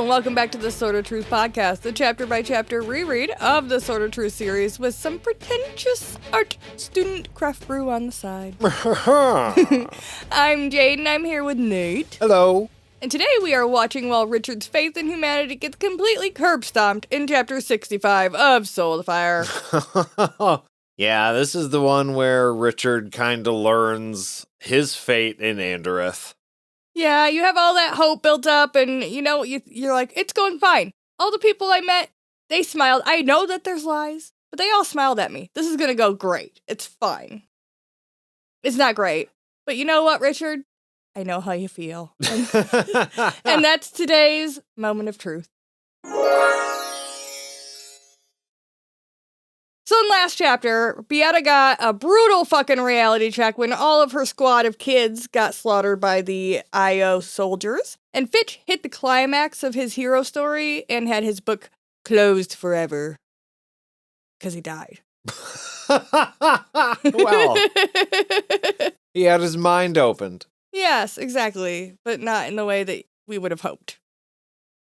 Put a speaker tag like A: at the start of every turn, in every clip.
A: welcome back to the Sword of Truth podcast, the chapter-by-chapter reread of the Sword of Truth series with some pretentious art student craft brew on the side. I'm Jade, and I'm here with Nate.
B: Hello.
A: And today we are watching while Richard's faith in humanity gets completely curb-stomped in Chapter 65 of Soul of Fire.
B: Yeah, this is the one where Richard kind of learns his fate in Andereth.
A: Yeah, you have all that hope built up, and you're like, it's going fine. All the people I met, they smiled. I know that there's lies, but they all smiled at me. This is gonna go great. It's fine. It's not great. But you know what, Richard? I know how you feel. And that's today's moment of truth. So in last chapter, Beata got a brutal fucking reality check when all of her squad of kids got slaughtered by the IO soldiers. And Fitch hit the climax of his hero story and had his book closed forever. Because he died.
B: Well, he had his mind opened.
A: Yes, exactly. But not in the way that we would have hoped.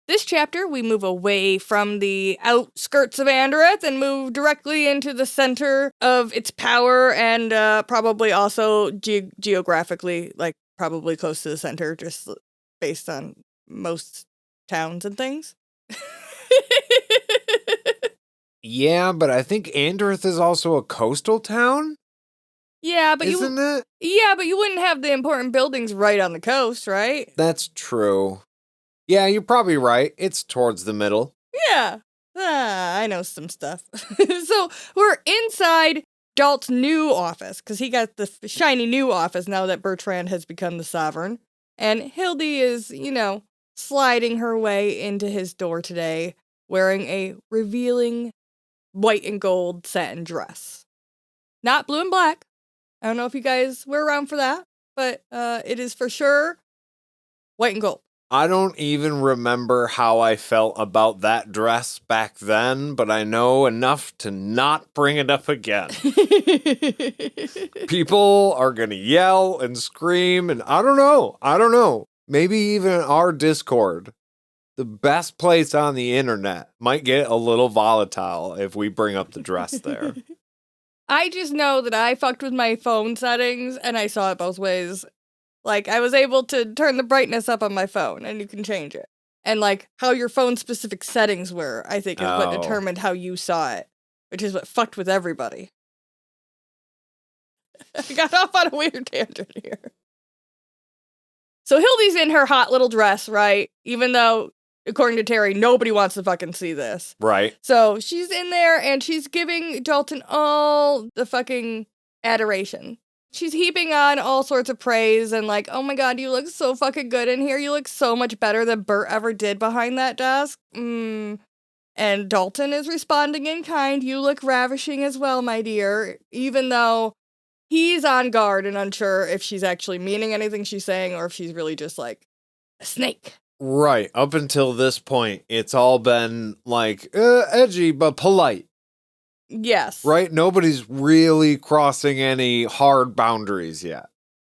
A: This chapter, we move away from the outskirts of Andereth and move directly into the center of its power and probably also geographically, like probably close to the center, just based on most towns and things.
B: Yeah, but I think Andereth is also a coastal town?
A: Yeah, but
B: Isn't it?
A: Yeah, but you wouldn't have the important buildings right on the coast, right?
B: That's true. Yeah, you're probably right. It's towards the middle.
A: Yeah. I know some stuff. So we're inside Dalt's new office, because he got the shiny new office now that Bertrand has become the sovereign. And Hildy is, sliding her way into his door today, wearing a revealing white and gold satin dress. Not blue and black. I don't know if you guys were around for that, but it is for sure white and gold.
B: I don't even remember how I felt about that dress back then, but I know enough to not bring it up again. People are going to yell and scream, and I don't know. Maybe even our Discord, the best place on the internet, might get a little volatile if we bring up the dress there.
A: I just know that I fucked with my phone settings, and I saw it both ways. Like, I was able to turn the brightness up on my phone, and you can change it. And, like, how your phone-specific settings were, I think, is what determined how you saw it. Which is what fucked with everybody. I got off on a weird tangent here. So Hildy's in her hot little dress, right? Even though, according to Terry, nobody wants to fucking see this.
B: Right.
A: So she's in there, and she's giving Dalton all the fucking adoration. She's heaping on all sorts of praise and like, oh my god, you look so fucking good in here. You look so much better than Bert ever did behind that desk. And Dalton is responding in kind. You look ravishing as well, my dear. Even though he's on guard and unsure if she's actually meaning anything she's saying or if she's really just like a snake.
B: Right. Up until this point, it's all been like edgy but polite.
A: Yes.
B: Right? Nobody's really crossing any hard boundaries yet.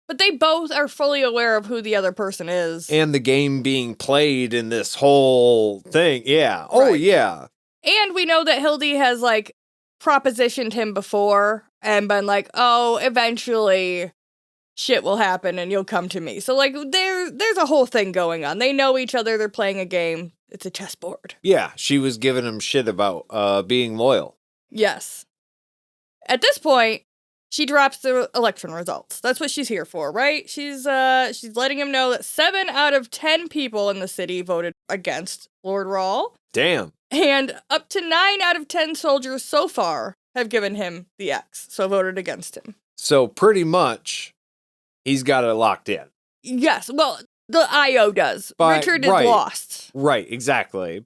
A: But they both are fully aware of who the other person is.
B: And the game being played in this whole thing. Yeah. Right. Oh, yeah.
A: And we know that Hildy has, like, propositioned him before and been like, oh, eventually shit will happen and you'll come to me. So, like, there's a whole thing going on. They know each other. They're playing a game. It's a chessboard.
B: Yeah. She was giving him shit about being loyal.
A: Yes. At this point, she drops the election results. That's what she's here for, right? She's letting him know that 7 out of 10 people in the city voted against Lord Rawl.
B: Damn.
A: And up to 9 out of 10 soldiers so far have given him the X, so voted against him.
B: So pretty much, he's got it locked in.
A: Yes, well, the IO does. Richard is lost.
B: Right, exactly.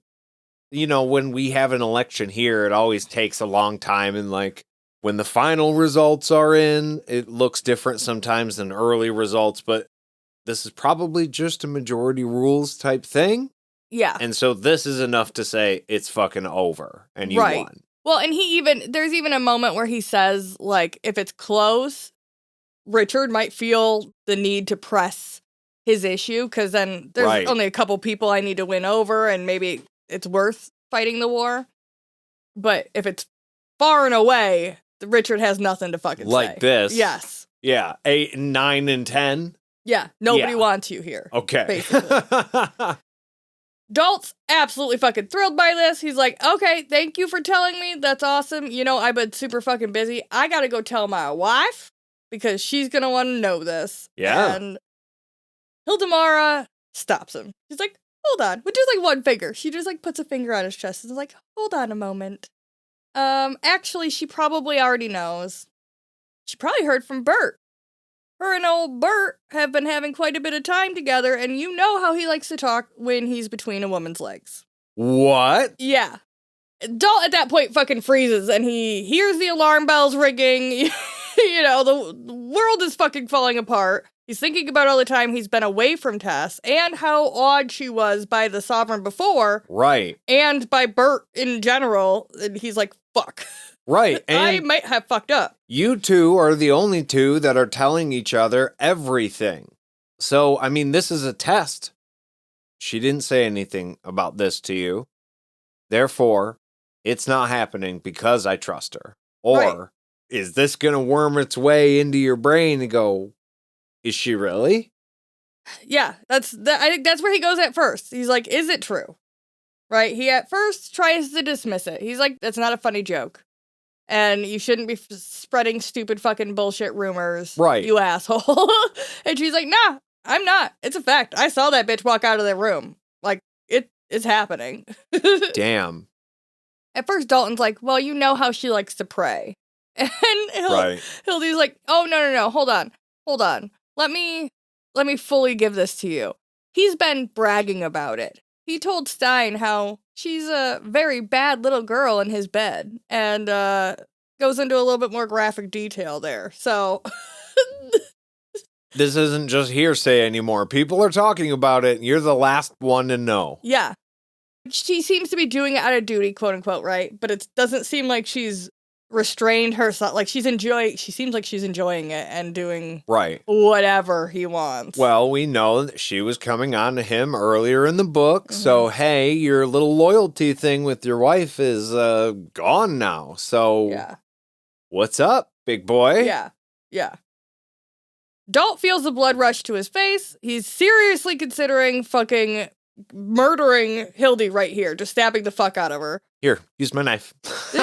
B: When we have an election here, it always takes a long time. And like when the final results are in, it looks different sometimes than early results. But this is probably just a majority rules type thing.
A: Yeah.
B: And so this is enough to say it's fucking over and you won.
A: Well, and there's even a moment where he says, like, if it's close, Richard might feel the need to press his issue, because then there's
B: Right.
A: only a couple people I need to win over, and maybe it's worth fighting the war. But if it's far and away, Richard has nothing to fucking say.
B: Like this?
A: Yes.
B: Yeah, 8, 9, and 10?
A: Yeah, nobody
B: Yeah.
A: wants you here.
B: Okay.
A: Basically. Dalt's absolutely fucking thrilled by this. He's like, okay, thank you for telling me. That's awesome. You know, I've been super fucking busy. I gotta go tell my wife because she's gonna want to know this.
B: Yeah.
A: And Hildemara stops him. She's like, hold on. With just like one finger. She just like puts a finger on his chest and is like, hold on a moment. Actually, she probably already knows. She probably heard from Bert. Her and old Bert have been having quite a bit of time together, and you know how he likes to talk when he's between a woman's legs.
B: What?
A: Yeah. Dalt at that point fucking freezes, and he hears the alarm bells ringing. You know, the world is fucking falling apart. He's thinking about all the time he's been away from Tess, and how awed she was by the Sovereign before.
B: Right.
A: And by Bert in general. And he's like, fuck.
B: Right. And
A: I might have fucked up.
B: you two are the only two that are telling each other everything. So, I mean, this is a test. She didn't say anything about this to you. Therefore, it's not happening because I trust her. Or
A: Right.
B: is this going to worm its way into your brain and go, is she really?
A: Yeah, I think that's where he goes at first. He's like, is it true? Right? He at first tries to dismiss it. He's like, that's not a funny joke. And you shouldn't be spreading stupid fucking bullshit rumors.
B: Right.
A: You asshole. And she's like, nah, I'm not. It's a fact. I saw that bitch walk out of the room. Like, it is happening.
B: Damn.
A: At first, Dalton's like, well, you know how she likes to pray. And
B: Right.
A: Hildy's like, oh, no, hold on. Let me fully give this to you. He's been bragging about it. He told Stein how she's a very bad little girl in his bed, and goes into a little bit more graphic detail there. So,
B: This isn't just hearsay anymore. People are talking about it, and you're the last one to know.
A: yeah. She seems to be doing it out of duty, quote unquote, right? But it doesn't seem like she's restrained herself. Like, she seems like she's enjoying it and doing
B: Right.
A: whatever he wants.
B: Well, we know that she was coming on to him earlier in the book, so hey, your little loyalty thing with your wife is gone now. So,
A: yeah.
B: what's up, big boy?
A: Yeah. Dalt feels the blood rush to his face. He's seriously considering fucking murdering Hildy right here, just stabbing the fuck out of her.
B: Here, use my knife.
A: But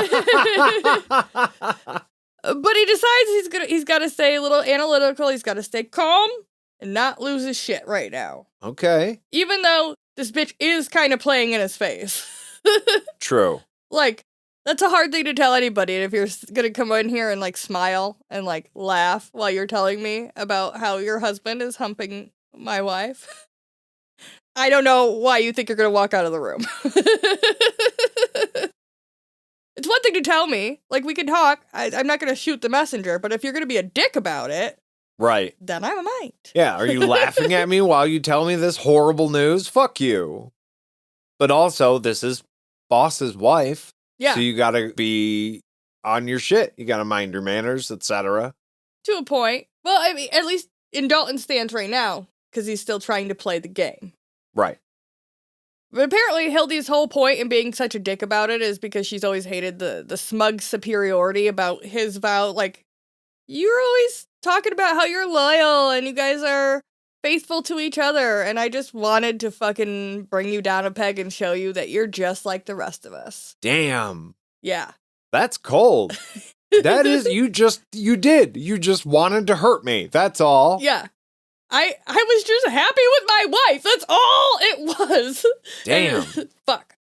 A: he decides he's got to stay a little analytical. He's got to stay calm and not lose his shit right now.
B: Okay.
A: Even though this bitch is kind of playing in his face.
B: True.
A: Like, that's a hard thing to tell anybody. And if you're gonna come in here and like smile and like laugh while you're telling me about how your husband is humping my wife, I don't know why you think you're gonna walk out of the room. It's one thing to tell me, like, we can talk. I'm not gonna shoot the messenger, but if you're gonna be a dick about it,
B: Right.
A: then I might.
B: Yeah, are you laughing at me while you tell me this horrible news? Fuck you. But also, this is boss's wife.
A: Yeah,
B: So you gotta be on your shit. You gotta mind your manners, etc.
A: to a point. Well, I mean, at least in Dalton's stance right now, because he's still trying to play the game.
B: Right.
A: But apparently, Hildy's whole point in being such a dick about it is because she's always hated the smug superiority about his vow. Like, you're always talking about how you're loyal and you guys are faithful to each other, and I just wanted to fucking bring you down a peg and show you that you're just like the rest of us.
B: Damn.
A: Yeah.
B: That's cold. That is, you just wanted to hurt me. That's all.
A: Yeah. I was just happy with my wife. That's all it was.
B: Damn.
A: Fuck.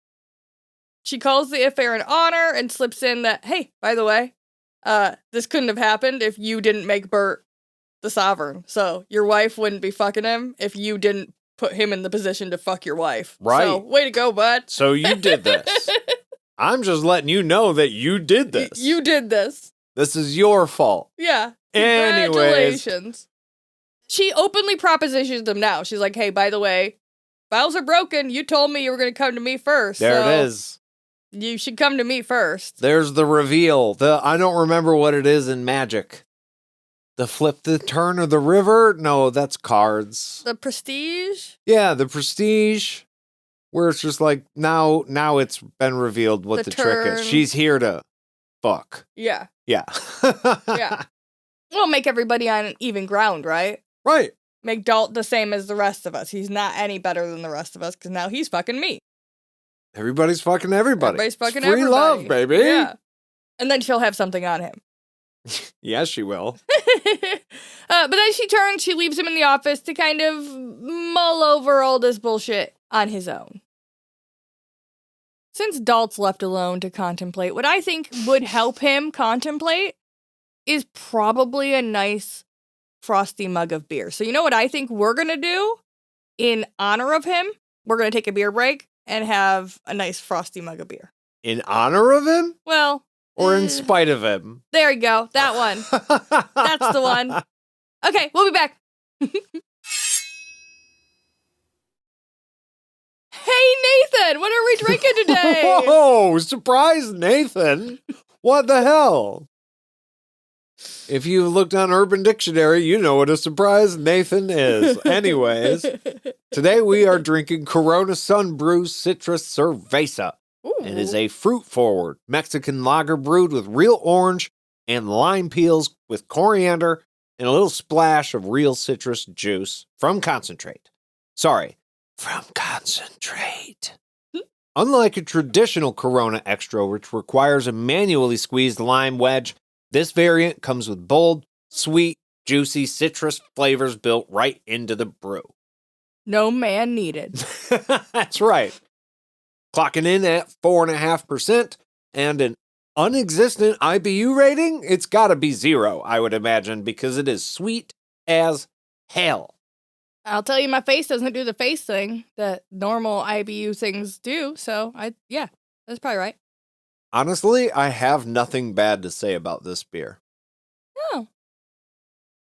A: She calls the affair an honor and slips in that, hey, by the way, this couldn't have happened if you didn't make Bert the sovereign. So your wife wouldn't be fucking him if you didn't put him in the position to fuck your wife.
B: Right.
A: So, way to go, bud.
B: So you did this. I'm just letting you know that you did this.
A: You did this.
B: This is your fault.
A: Yeah.
B: Anyways.
A: Congratulations. She openly propositions him now. She's like, hey, by the way, vows are broken. You told me you were going to come to me first.
B: There
A: so
B: it is.
A: You should come to me first.
B: There's the reveal. I don't remember what it is in magic. The flip the turn of the river? No, that's cards.
A: The Prestige?
B: Yeah, the Prestige. Where it's just like, now it's been revealed what the trick is.
A: turn.
B: She's here to fuck.
A: Yeah.
B: Yeah.
A: Yeah. We'll make everybody on even ground, right?
B: Right.
A: Make Dalt the same as the rest of us. He's not any better than the rest of us because now he's fucking me.
B: Everybody's fucking everybody.
A: Everybody's fucking
B: it's free
A: everybody.
B: love, baby.
A: Yeah. And then she'll have something on him.
B: Yes, she will.
A: But then she turns, she leaves him in the office to kind of mull over all this bullshit on his own. Since Dalt's left alone to contemplate, what I think would help him contemplate is probably a nice frosty mug of beer. So you know what I think we're going to do in honor of him? We're going to take a beer break and have a nice frosty mug of beer.
B: In honor of him?
A: Well...
B: Or in spite of him?
A: There you go. That one. That's the one. Okay, we'll be back. Hey, Nathan, what are we drinking today?
B: Whoa, surprise, Nathan. What the hell? If you've looked on Urban Dictionary, you know what a surprise Nathan is. Anyways, today we are drinking Corona Sun Brew Citrus Cerveza.
A: Ooh.
B: It is a fruit-forward Mexican lager brewed with real orange and lime peels with coriander and a little splash of real citrus juice from concentrate. Sorry, from concentrate. Unlike a traditional Corona Extra, which requires a manually squeezed lime wedge, this variant comes with bold, sweet, juicy citrus flavors built right into the brew.
A: No man needed.
B: That's right. Clocking in at 4.5% and an unexistent IBU rating, it's gotta be 0, I would imagine, because it is sweet as hell.
A: I'll tell you, my face doesn't do the face thing that normal IBU things do, so yeah, that's probably right.
B: Honestly, I have nothing bad to say about this beer.
A: Oh.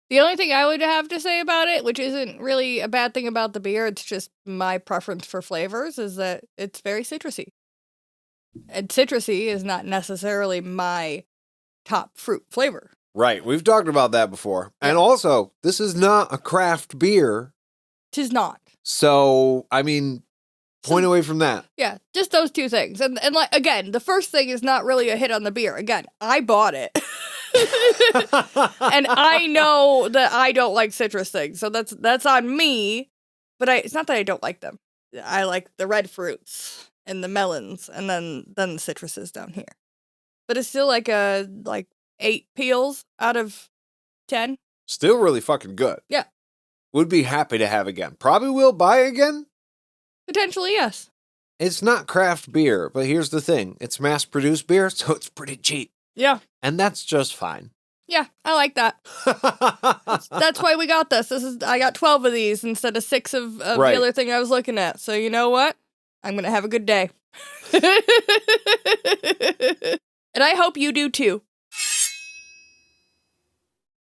A: The only thing I would have to say about it, which isn't really a bad thing about the beer, it's just my preference for flavors, is that it's very citrusy. And citrusy is not necessarily my top fruit flavor.
B: Right, we've talked about that before.
A: Yeah.
B: And also, this is not a craft beer.
A: 'Tis not.
B: So, I mean, point away from that.
A: Yeah, just those two things. And like, again, the first thing is not really a hit on the beer. Again, I bought it. And I know that I don't like citrus things, so that's on me. But it's not that I don't like them. I like the red fruits and the melons, and then the citruses down here. But it's still like 8 peels out of 10.
B: Still really fucking good.
A: Yeah.
B: Would be happy to have again. Probably will buy again.
A: Potentially, yes.
B: It's not craft beer, but here's the thing. It's mass-produced beer, so it's pretty cheap.
A: Yeah.
B: And that's just fine.
A: Yeah, I like that. That's why we got this. I got 12 of these instead of 6 of
B: Right.
A: the other thing I was looking at. So you know what? I'm going to have a good day. And I hope you do too.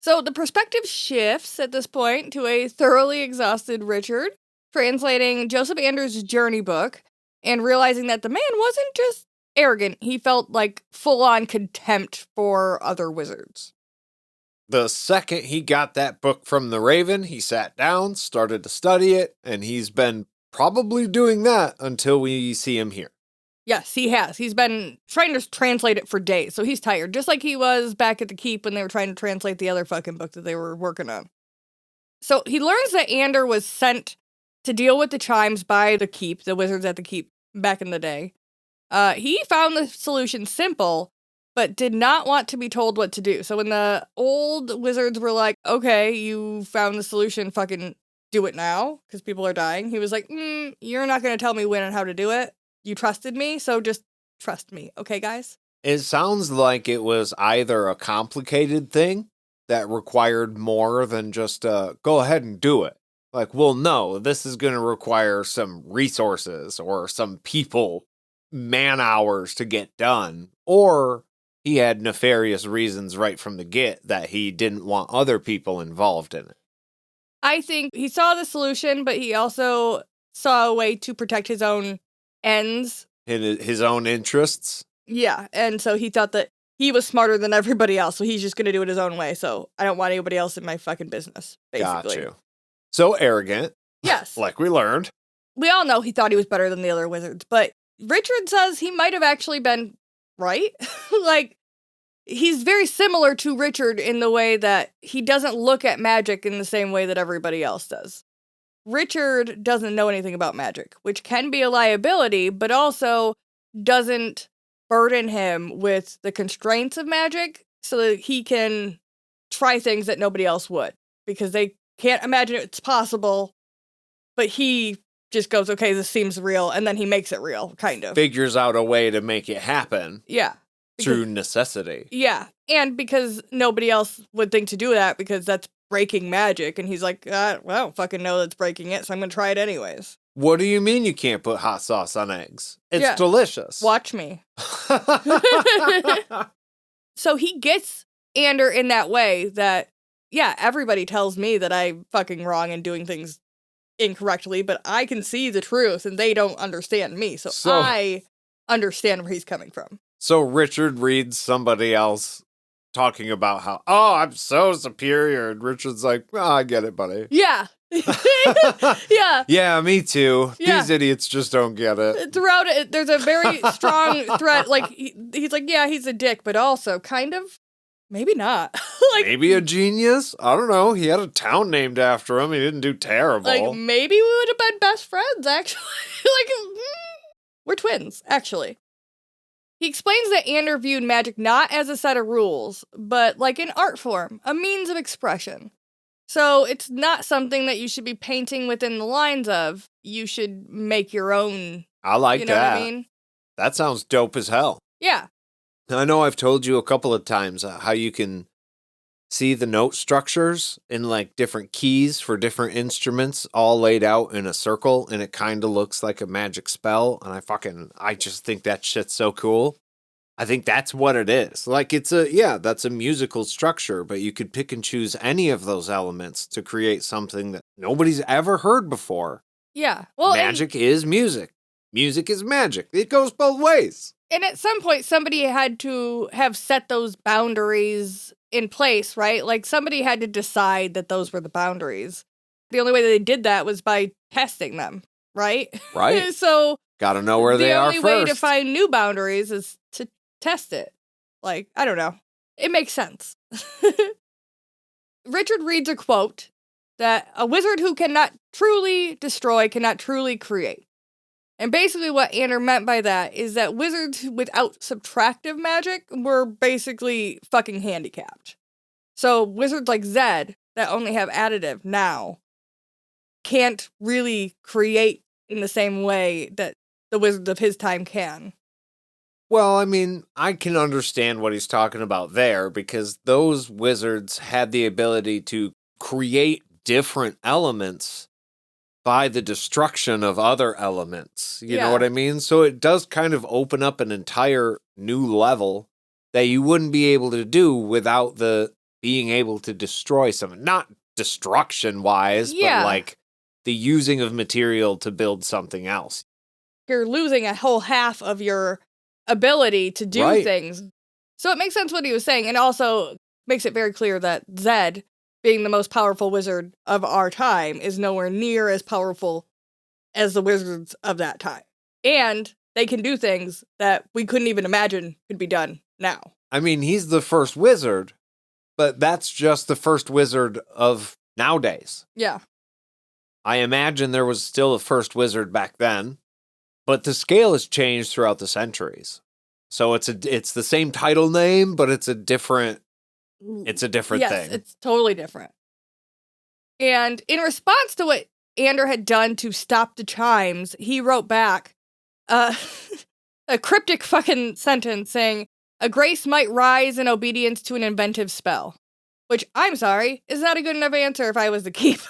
A: So the perspective shifts at this point to a thoroughly exhausted Richard, translating Joseph Anders' journey book and realizing that the man wasn't just arrogant. He felt like full-on contempt for other wizards.
B: The second he got that book from the Raven, he sat down, started to study it, and he's been probably doing that until we see him here.
A: Yes, he has. He's been trying to translate it for days, so he's tired. Just like he was back at the Keep when they were trying to translate the other fucking book that they were working on. So he learns that Ander was sent to deal with the chimes by the Keep, the wizards at the Keep, back in the day. He found the solution simple, but did not want to be told what to do. So when the old wizards were like, okay, you found the solution, fucking do it now, because people are dying, he was like, you're not going to tell me when and how to do it. You trusted me, so just trust me. Okay, guys?
B: It sounds like it was either a complicated thing that required more than just go ahead and do it. Like, well, no, this is going to require some resources or some people, man hours to get done. Or he had nefarious reasons right from the get that he didn't want other people involved in it.
A: I think he saw the solution, but he also saw a way to protect his own ends.
B: In his own interests.
A: Yeah, and so he thought that he was smarter than everybody else, so he's just going to do it his own way. So I don't want anybody else in my fucking business, basically.
B: Got you. So arrogant.
A: Yes.
B: Like we learned.
A: We all know he thought he was better than the other wizards, but Richard says he might have actually been right. Like, he's very similar to Richard in the way that he doesn't look at magic in the same way that everybody else does. Richard doesn't know anything about magic, which can be a liability, but also doesn't burden him with the constraints of magic so that he can try things that nobody else would, because they can't imagine it's possible, but he just goes, okay, this seems real, and then he makes it real, kind of.
B: Figures out a way to make it happen.
A: Yeah.
B: Through necessity.
A: Yeah, and because nobody else would think to do that, because that's breaking magic, and he's like, well, I don't fucking know that's breaking it, so I'm gonna try it anyways.
B: What do you mean you can't put hot sauce on eggs? It's delicious.
A: Watch me. So he gets Ander in that way that, yeah, everybody tells me that I'm fucking wrong and doing things incorrectly, but I can see the truth, and they don't understand me, so I understand where he's coming from.
B: So Richard reads somebody else talking about how, oh, I'm so superior. And Richard's like, oh, I get it, buddy.
A: Yeah. Yeah.
B: Yeah, me too.
A: Yeah.
B: These idiots just don't get it.
A: Throughout it, there's a very strong threat. Like, he's like, yeah, he's a dick, but also kind of, maybe not. Like,
B: maybe a genius? I don't know. He had a town named after him. He didn't do terrible.
A: Like, maybe we would have been best friends, actually. Like, we're twins, actually. He explains that Ander viewed magic not as a set of rules, but like an art form, a means of expression. So it's not something that you should be painting within the lines of. You should make your own.
B: I like
A: you know
B: that.
A: What I mean?
B: That sounds dope as hell.
A: Yeah.
B: I know I've told you a couple of times how you can see the note structures in like different keys for different instruments all laid out in a circle, and it kind of looks like a magic spell. And I just think that shit's so cool. I think that's what it is. Like that's a musical structure, but you could pick and choose any of those elements to create something that nobody's ever heard before.
A: Yeah. Well,
B: magic is music. Music is magic. It goes both ways.
A: And at some point, somebody had to have set those boundaries in place, right? Like, somebody had to decide that those were the boundaries. The only way that they did that was by testing them, right?
B: Right.
A: So,
B: gotta know where they are first.
A: The only way to find new boundaries is to test it. Like, I don't know. It makes sense. Richard reads a quote that a wizard who cannot truly destroy cannot truly create. And basically what Ander meant by that is that wizards without subtractive magic were basically fucking handicapped. So wizards like Zed that only have additive now can't really create in the same way that the wizards of his time can.
B: Well, I mean, I can understand what he's talking about there, because those wizards had the ability to create different elements by the destruction of other elements. You know what I mean? So it does kind of open up an entire new level that you wouldn't be able to do without the being able to destroy something. Not destruction-wise, but like the using of material to build something else.
A: You're losing a whole half of your ability to do things. So it makes sense what he was saying, and also makes it very clear that Zed, being the most powerful wizard of our time, is nowhere near as powerful as the wizards of that time. And they can do things that we couldn't even imagine could be done now.
B: I mean, he's the first wizard, but that's just the first wizard of nowadays.
A: Yeah.
B: I imagine there was still a first wizard back then, but the scale has changed throughout the centuries. So it's the same title name, but it's a different thing.
A: Yes, it's totally different. And in response to what Ander had done to stop the chimes, he wrote back a cryptic fucking sentence saying, "A grace might rise in obedience to an inventive spell." Which, I'm sorry, is not a good enough answer if I was the keep.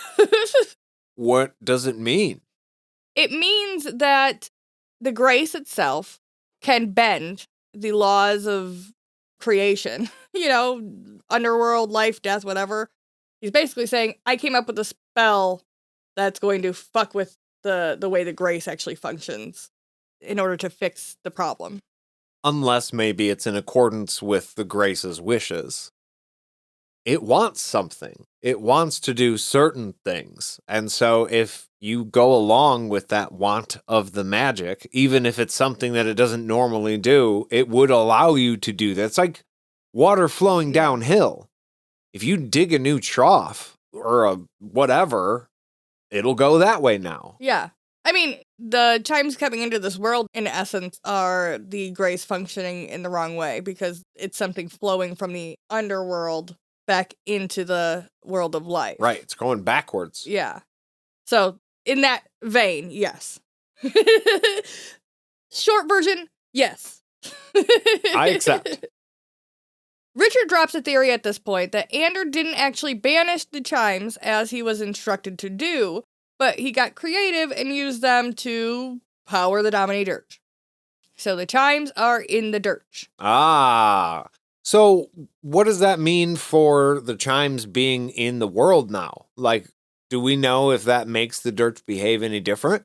B: What does it mean?
A: It means that the grace itself can bend the laws of creation. You know, underworld, life, death, whatever. He's basically saying, I came up with a spell that's going to fuck with the way the grace actually functions in order to fix the problem.
B: unless maybe it's in accordance with the Grace's wishes. It wants something. It wants to do certain things. And so if you go along with that want of the magic, even if it's something that it doesn't normally do, it would allow you to do that. It's like water flowing downhill. If you dig a new trough or a whatever, it'll go that way now.
A: Yeah. I mean, the chimes coming into this world, in essence, are the Grace functioning in the wrong way because it's something flowing from the underworld back into the world of life.
B: Right. It's going backwards.
A: Yeah. So, in that vein, yes. Short version, yes.
B: I accept.
A: Richard drops a theory at this point that Ander didn't actually banish the chimes as he was instructed to do, but he got creative and used them to power the Dominate Dirge. So the chimes are in the dirge.
B: Ah. So what does that mean for the chimes being in the world now? Like, do we know if that makes the dirge behave any different?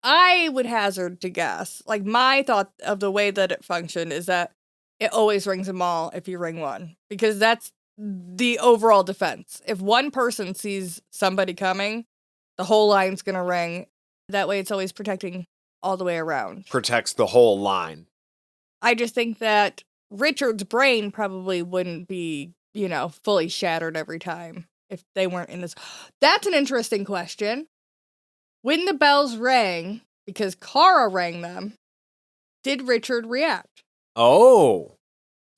A: I would hazard to guess. Like, my thought of the way that it functioned is that it always rings them all if you ring one. Because that's the overall defense. If one person sees somebody coming, the whole line's going to ring. That way it's always protecting all the way around.
B: Protects the whole line.
A: I just think that Richard's brain probably wouldn't be, fully shattered every time if they weren't in this. That's an interesting question. When the bells rang, because Kara rang them, did Richard react?
B: Oh.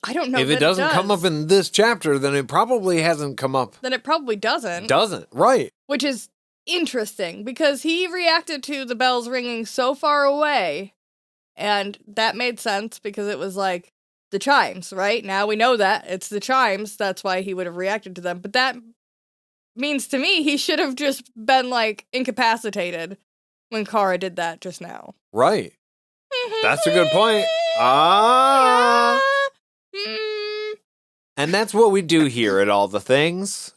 A: I don't know.
B: If it doesn't come up in this chapter, then it probably hasn't come up.
A: Then it probably doesn't.
B: Doesn't, right.
A: Which is interesting, because he reacted to the bells ringing so far away, and that made sense, because it was like the chimes, right? Now we know that. It's the chimes, that's why he would have reacted to them. But that means to me he should have just been, incapacitated when Kara did that just now.
B: Right. That's a good point. Ah. And that's what we do here at All the Things.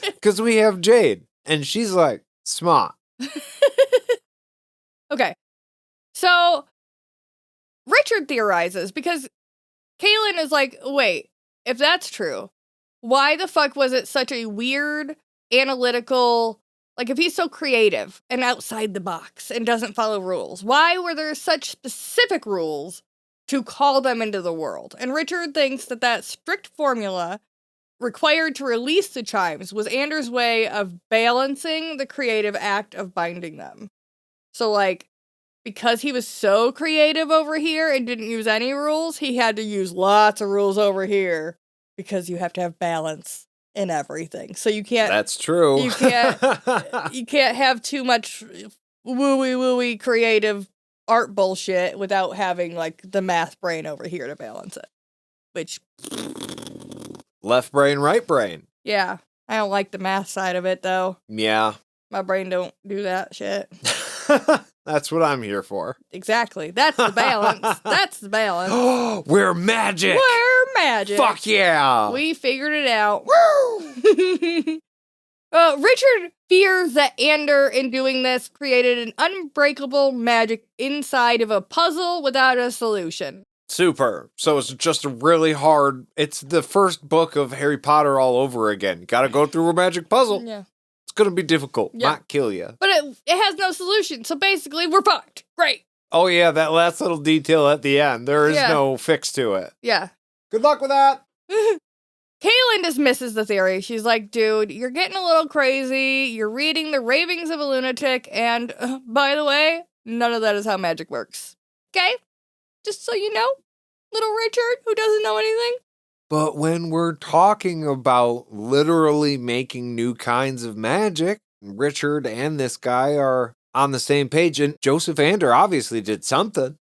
B: Because we have Jade, and she's like, smart.
A: Okay. So, Richard theorizes, because Kahlan is like, wait, if that's true, why the fuck was it such a weird, analytical, if he's so creative and outside the box and doesn't follow rules, why were there such specific rules to call them into the world? And Richard thinks that strict formula required to release the chimes was Ander's way of balancing the creative act of binding them. So, because he was so creative over here and didn't use any rules, he had to use lots of rules over here, because you have to have balance in everything. So you can't...
B: That's true.
A: You can't have too much wooey creative art bullshit without having, the math brain over here to balance it. Which...
B: Left brain, right brain.
A: Yeah. I don't like the math side of it, though.
B: Yeah.
A: My brain don't do that shit.
B: That's what I'm here for.
A: Exactly. That's the balance. That's the balance.
B: We're magic.
A: We're magic.
B: Fuck yeah.
A: We figured it out. Woo! Richard fears that Ander, in doing this, created an unbreakable magic inside of a puzzle without a solution.
B: Super. So it's just a really hard... It's the first book of Harry Potter all over again. Gotta go through a magic puzzle.
A: Yeah.
B: It's gonna be difficult.
A: Yeah.
B: Might kill you.
A: But it has no solution, so basically we're fucked. Great.
B: Oh yeah, that last little detail at the end. There is no fix to it.
A: Yeah.
B: Good luck with that.
A: Kahlan dismisses the theory. She's like, dude, you're getting a little crazy. You're reading the ravings of a lunatic. And, by the way, none of that is how magic works. Okay? Just so you know, little Richard, who doesn't know anything.
B: But when we're talking about literally making new kinds of magic, Richard and this guy are on the same page. And Joseph Ander obviously did something.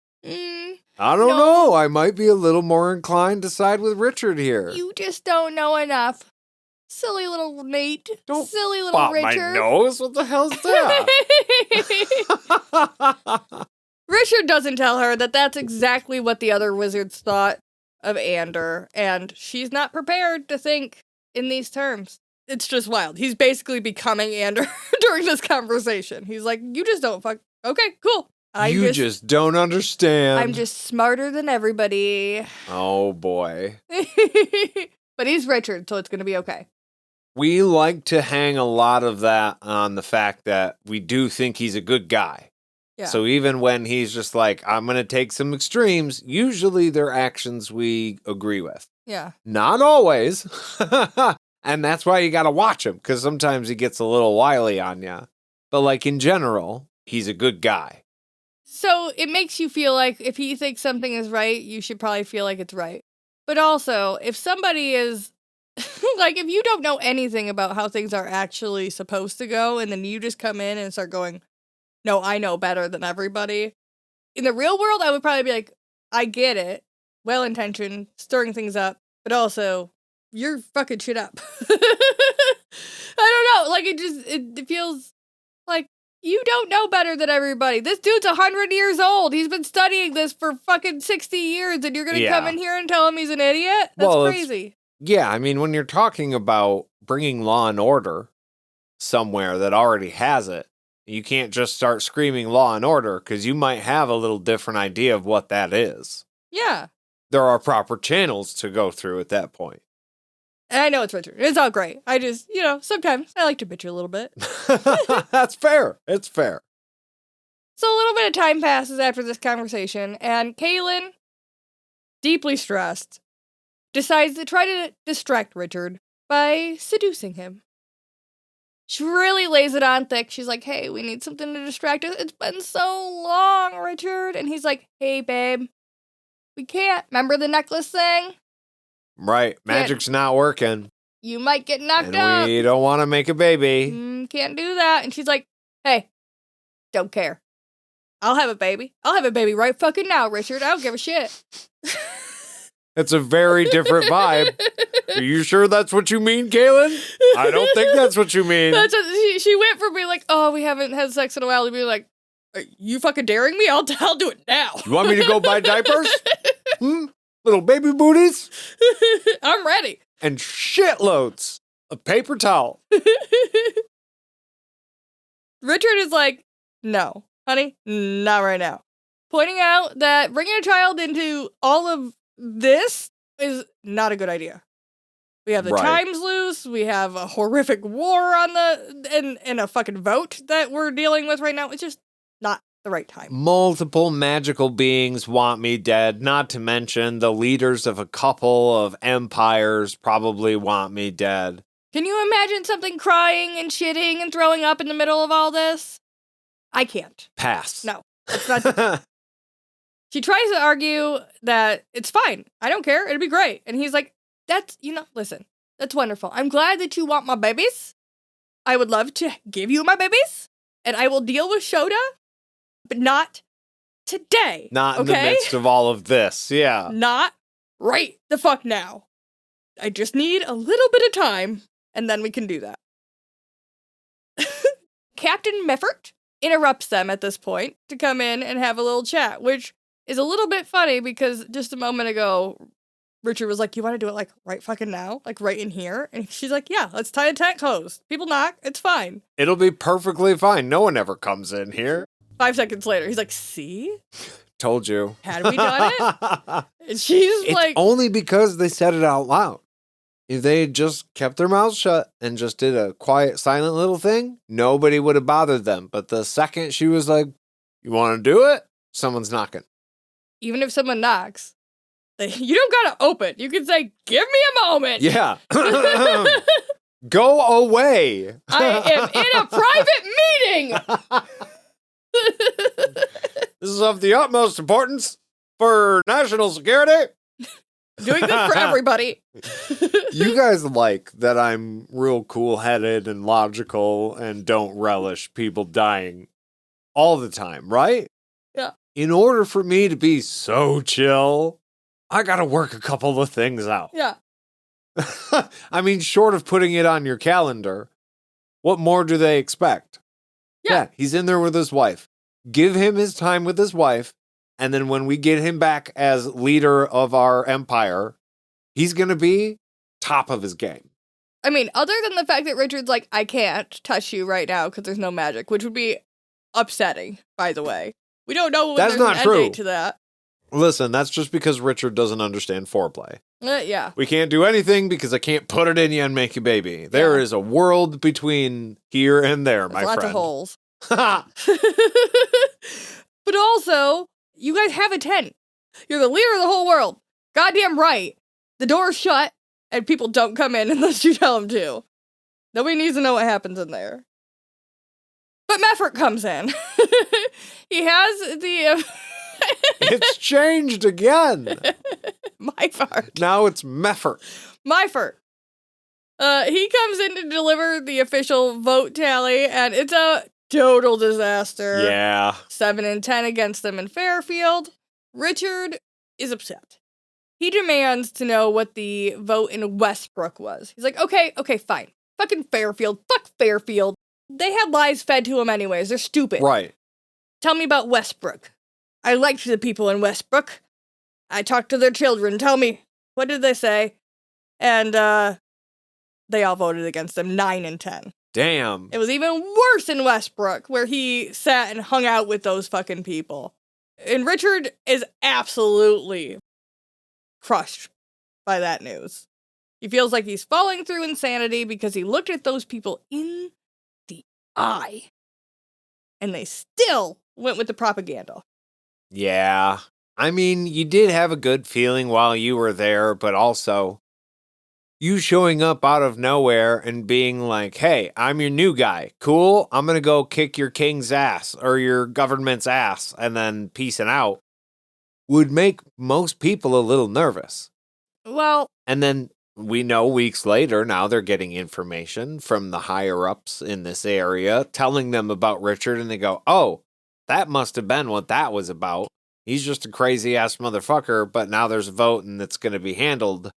B: I don't know. I might be a little more inclined to side with Richard here.
A: You just don't know enough. Silly little Nate.
B: Don't
A: silly little
B: pop
A: Richard.
B: my nose. What the hell's that?
A: Richard doesn't tell her that that's exactly what the other wizards thought of Ander, and she's not prepared to think in these terms. It's just wild. He's basically becoming Ander during this conversation. He's like, you just don't fuck. Okay, cool.
B: You just don't understand.
A: I'm just smarter than everybody.
B: Oh, boy.
A: But he's Richard, so it's going to be okay.
B: We like to hang a lot of that on the fact that we do think he's a good guy.
A: Yeah.
B: So even when he's just like, I'm going to take some extremes, usually they're actions we agree with.
A: Yeah.
B: Not always. And that's why you got to watch him, because sometimes he gets a little wily on you. But like in general, he's a good guy.
A: So it makes you feel like if he thinks something is right, you should probably feel like it's right. But also, if somebody is, like, if you don't know anything about how things are actually supposed to go, and then you just come in and start going, no, I know better than everybody. In the real world, I would probably be like, I get it. Well-intentioned, stirring things up, but also, you're fucking shit up. I don't know. Like, it feels like you don't know better than everybody. This dude's 100 years old. He's been studying this for fucking 60 years, and you're gonna come in here and tell him he's an idiot? That's crazy.
B: Yeah, I mean, when you're talking about bringing law and order somewhere that already has it, you can't just start screaming law and order, because you might have a little different idea of what that is.
A: Yeah.
B: There are proper channels to go through at that point.
A: And I know it's Richard. It's all great. I just, sometimes I like to bitch you a little bit.
B: That's fair. It's fair.
A: So a little bit of time passes after this conversation, and Kahlan, deeply stressed, decides to try to distract Richard by seducing him. She really lays it on thick. She's like, hey, we need something to distract us. It's been so long, Richard. And he's like, hey, babe, we can't. Remember the necklace thing?
B: Right. Magic's not working.
A: You might get knocked
B: and
A: up.
B: We don't want to make a baby.
A: Can't do that. And she's like, hey, don't care. I'll have a baby. I'll have a baby right fucking now, Richard. I don't give a shit.
B: It's a very different vibe. Are you sure that's what you mean, Kahlan? I don't think that's what you mean.
A: She went from being like, oh, we haven't had sex in a while, to being like, are you fucking daring me? I'll do it now.
B: You want me to go buy diapers? Little baby booties?
A: I'm ready.
B: And shitloads of paper towel.
A: Richard is like, no, honey, not right now. Pointing out that bringing a child into all of this is not a good idea. We have the times loose. We have a horrific war on and a fucking vote that we're dealing with right now. It's just not the right time.
B: Multiple magical beings want me dead, not to mention the leaders of a couple of empires probably want me dead.
A: Can you imagine something crying and shitting and throwing up in the middle of all this? I can't.
B: Pass.
A: No, it's not. She tries to argue that it's fine. I don't care. It'd be great. And he's like, listen, that's wonderful. I'm glad that you want my babies. I would love to give you my babies. And I will deal with Shoda, but not today.
B: Not in the midst of all of this. Yeah.
A: Not right the fuck now. I just need a little bit of time, and then we can do that. Captain Meiffert interrupts them at this point to come in and have a little chat, which is a little bit funny because just a moment ago, Richard was like, you want to do it like right fucking now? Like right in here? And she's like, yeah, let's tie a tent close. People knock. It's fine.
B: It'll be perfectly fine. No one ever comes in here.
A: 5 seconds later, he's like, see?
B: Told you.
A: Had we done it? And she's like...
B: only because they said it out loud. If they had just kept their mouths shut and just did a quiet, silent little thing, nobody would have bothered them. But the second she was like, you want to do it? Someone's knocking.
A: Even if someone knocks, you don't gotta open. You can say, give me a moment.
B: Yeah. Go away.
A: I am in a private meeting.
B: This is of the utmost importance for national security.
A: Doing this for everybody.
B: You guys like that I'm real cool-headed and logical and don't relish people dying all the time, right?
A: Yeah.
B: In order for me to be so chill, I gotta work a couple of things out.
A: Yeah.
B: I mean, short of putting it on your calendar, what more do they expect? Yeah, he's in there with his wife. Give him his time with his wife, and then when we get him back as leader of our empire, he's gonna be top of his game.
A: I mean, other than the fact that Richard's like, I can't touch you right now because there's no magic, which would be upsetting, by the way. We don't know when
B: That's
A: there's
B: not
A: an end
B: true.
A: date to that.
B: Listen, that's just because Richard doesn't understand foreplay.
A: Yeah.
B: We can't do anything because I can't put it in you and make you baby. There is a world between here and there, my
A: Lots
B: friend.
A: of holes. But also, you guys have a tent. You're the leader of the whole world. Goddamn right. The door's shut, and people don't come in unless you tell them to. Nobody needs to know what happens in there. But Meiffert comes in. He has the...
B: It's changed again.
A: Meiffert.
B: Now it's Meiffert.
A: Meiffert. He comes in to deliver the official vote tally, and it's a total disaster.
B: Yeah.
A: 7-10 against them in Fairfield. Richard is upset. He demands to know what the vote in Westbrook was. He's like, okay, fine. Fucking Fairfield. Fuck Fairfield. They had lies fed to them anyways. They're stupid.
B: Right.
A: Tell me about Westbrook. I liked the people in Westbrook. I talked to their children. Tell me, what did they say? And, they all voted against him, 9-10.
B: Damn.
A: It was even worse in Westbrook, where he sat and hung out with those fucking people. And Richard is absolutely crushed by that news. He feels like he's falling through insanity because he looked at those people in the eye. And they still went with the propaganda.
B: Yeah. I mean, you did have a good feeling while you were there, but also you showing up out of nowhere and being like, hey, I'm your new guy. Cool. I'm going to go kick your king's ass or your government's ass and then peacing out would make most people a little nervous.
A: Well,
B: and then we know weeks later, now they're getting information from the higher ups in this area telling them about Richard, and they go, oh, that must have been what that was about. He's just a crazy ass motherfucker, but now there's a vote and it's going to be handled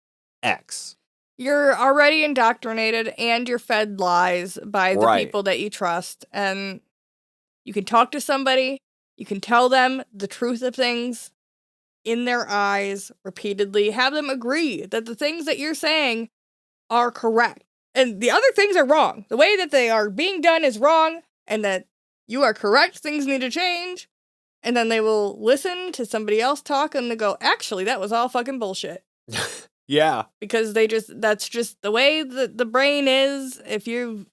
B: X.
A: You're already indoctrinated and you're fed lies by the people that you trust. And you can talk to somebody, you can tell them the truth of things in their eyes repeatedly, have them agree that the things that you're saying are correct. And the other things are wrong. The way that they are being done is wrong, and that you are correct, things need to change. And then they will listen to somebody else talk and they go, actually, that was all fucking bullshit.
B: Yeah.
A: Because that's just the way the brain is. If you've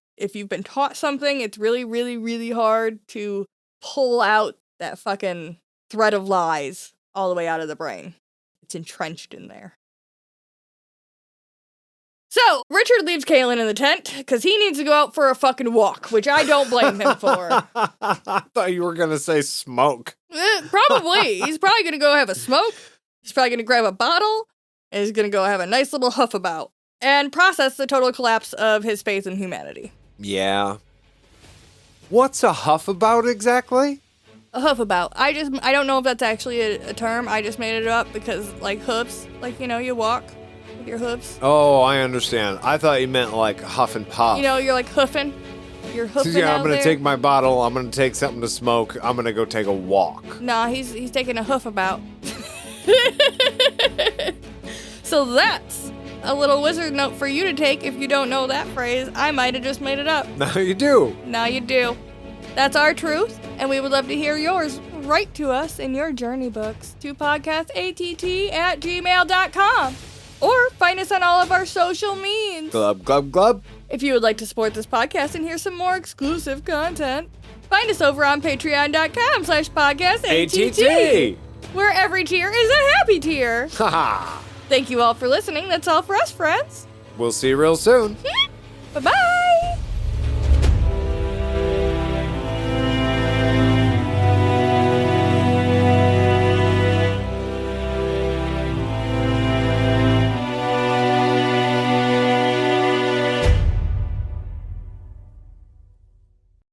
A: been taught something, it's really, really, really hard to pull out that fucking thread of lies all the way out of the brain. It's entrenched in there. So, Richard leaves Kahlan in the tent, because he needs to go out for a fucking walk, which I don't blame him for.
B: I thought you were going to say smoke.
A: Probably. He's probably going to go have a smoke. He's probably going to grab a bottle, and he's going to go have a nice little hoof-about, and process the total collapse of his faith in humanity.
B: Yeah. What's a hoof-about exactly?
A: A hoof-about. I don't know if that's actually a term. I just made it up because, like, hoofs, like, you walk with your hoofs.
B: Oh, I understand. I thought you meant like huff and puff.
A: You're like hoofing. You're hoofing
B: Yeah,
A: out
B: I'm going to
A: there.
B: take my bottle. I'm going to take something to smoke. I'm going to go take a walk.
A: Nah, he's taking a hoof-about. So that's a little wizard note for you to take if you don't know that phrase. I might have just made it up.
B: Now you do.
A: Now you do. That's our truth, and we would love to hear yours. Write to us in your journey books to podcastatt@gmail.com, or find us on all of our social medias.
B: Glub, glub, glub.
A: If you would like to support this podcast and hear some more exclusive content, find us over on patreon.com/podcastatt, where every tier is a happy tier.
B: Haha.
A: Thank you all for listening. That's all for us, friends.
B: We'll see you real soon.
A: Bye-bye.